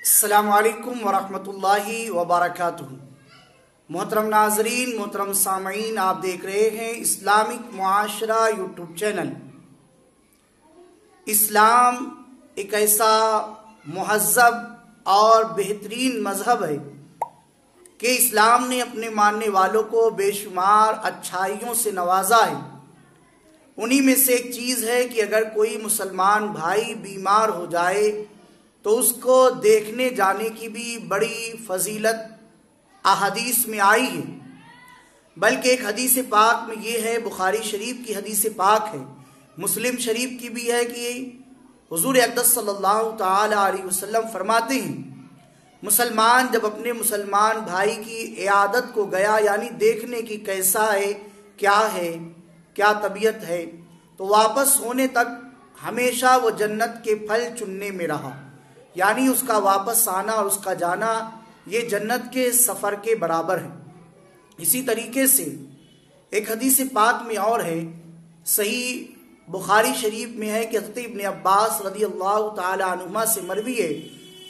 अस्सलामु अलैकुम वरहमतुल्लाहि वबरकातुहू। मोहतरम नाजरीन, मोहतरम सामईन, आप देख रहे हैं इस्लामिक मुआशरा यूट्यूब चैनल। इस्लाम एक ऐसा मुहज़्ज़ब और बेहतरीन मज़हब है कि इस्लाम ने अपने मानने वालों को बेशुमार अच्छाइयों से नवाजा है। उन्हीं में से एक चीज़ है कि अगर कोई मुसलमान भाई बीमार हो जाए तो उसको देखने जाने की भी बड़ी फजीलत अहादीस में आई है। बल्कि एक हदीस पाक में ये है, बुखारी शरीफ की हदीस पाक है, मुस्लिम शरीफ की भी है कि हुजूर अक़दस सल्लल्लाहु ताला अलैहि वसल्लम फरमाते हैं, मुसलमान जब अपने मुसलमान भाई की इयादत को गया, यानी देखने की कैसा है, क्या तबीयत है, तो वापस होने तक हमेशा वो जन्नत के फल चुनने में रहा। यानी उसका वापस आना और उसका जाना ये जन्नत के सफ़र के बराबर है। इसी तरीके से एक हदीस पाक में और है, सही बुखारी शरीफ में है कि हज़रत इब्न अब्बास रज़ियल्लाहु ताला अन्हुमा से मरवी है,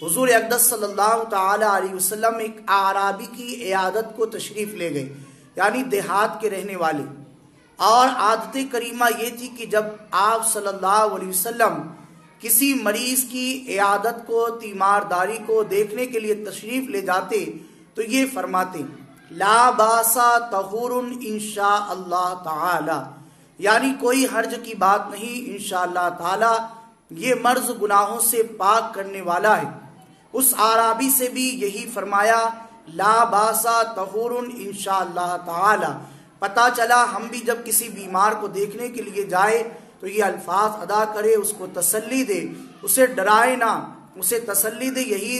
हुजूर अक़दस सल्लल्लाहु ताला अलैहि वसल्लम एक आराबी की इयादत को तशरीफ़ ले गए, यानी देहात के रहने वाले। और आदत करीमा ये थी कि जब आप सल्लल्लाहु अलैहि वसल्लम किसी मरीज की इयादत को, तीमारदारी को देखने के लिए तशरीफ ले जाते तो ये फरमाते, ला बासा तहुरुन इंशा अल्लाह ताला, यानी कोई हर्ज की बात नहीं, इंशाअल्लाह ताला ये मर्ज गुनाहों से पाक करने वाला है। उस आराबी से भी यही फरमाया, ला बासा तहुरुन इंशाअल्लाह ताला। पता चला हम भी जब किसी बीमार को देखने के लिए जाए तो ये अल्फाज अदा करे, उसको तसल्ली दे, उसे डराए ना, उसे तसल्ली दे। यही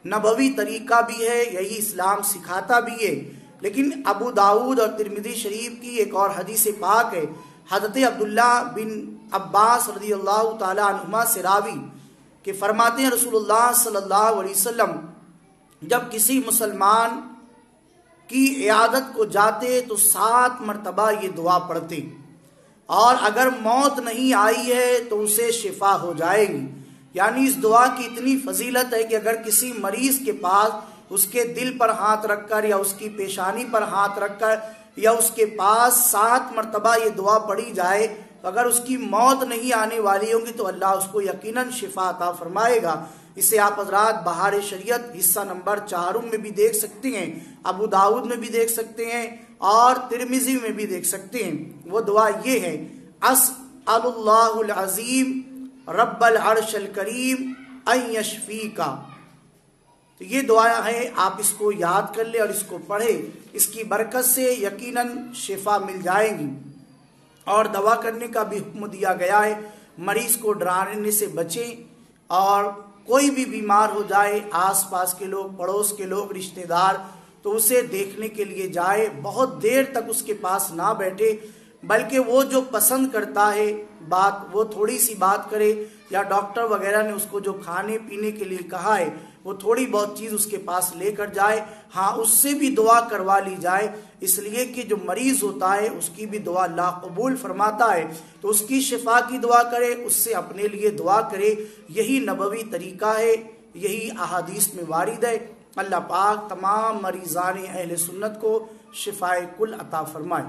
नबवी तरीका भी है, यही इस्लाम सिखाता भी है। लेकिन अबू दाऊद और तिरमिज़ी शरीफ की एक और हदीस पाक है, हज़रत अब्दुल्ला बिन अब्बास रज़ियल्लाहु ताला अन्हुमा से रावी कि फरमाते हैं, रसूलुल्लाह सल्लल्लाहु अलैहि वसल्लम जब किसी मुसलमान की इयादत को जाते तो 7 मरतबा ये दुआ पढ़ते, और अगर मौत नहीं आई है तो उसे शिफा हो जाएगी। यानी इस दुआ की इतनी फजीलत है कि अगर किसी मरीज के पास उसके दिल पर हाथ रखकर या उसकी पेशानी पर हाथ रखकर या उसके पास 7 मरतबा ये दुआ पढ़ी जाए तो अगर उसकी मौत नहीं आने वाली होगी तो अल्लाह उसको यकीनन शिफा अता फरमाएगा। इसे आप हजरात बहार शरीयत हिस्सा नंबर 4 में भी देख सकते हैं, अबू दाऊद में भी देख सकते हैं और तिरमिज़ी में भी देख सकते हैं। वो दुआ ये है, अस्अलुल्लाहुल अज़ीम रब्बल अर्शल करीम अन यशफीका। तो ये दुआ है, आप इसको याद कर ले और इसको पढ़े, इसकी बरकत से यकीनन शिफा मिल जाएगी। और दवा करने का भी हुक्म दिया गया है, मरीज को डराने से बचें, और कोई भी बीमार हो जाए, आसपास के लोग, पड़ोस के लोग, रिश्तेदार, तो उसे देखने के लिए जाए, बहुत देर तक उसके पास ना बैठे, बल्कि वो जो पसंद करता है बात वो थोड़ी सी बात करे, या डॉक्टर वगैरह ने उसको जो खाने पीने के लिए कहा है वो थोड़ी बहुत चीज़ उसके पास लेकर जाए। हाँ, उससे भी दुआ करवा ली जाए, इसलिए कि जो मरीज होता है उसकी भी दुआ अल्लाह कबूल फरमाता है, तो उसकी शिफा की दुआ करे, उससे अपने लिए दुआ करे। यही नबवी तरीका है, यही अहादीस में वारिद है। अल्लाह पाक तमाम मरीज़ान अहले सुन्नत को शिफाए कुल अता फरमाए।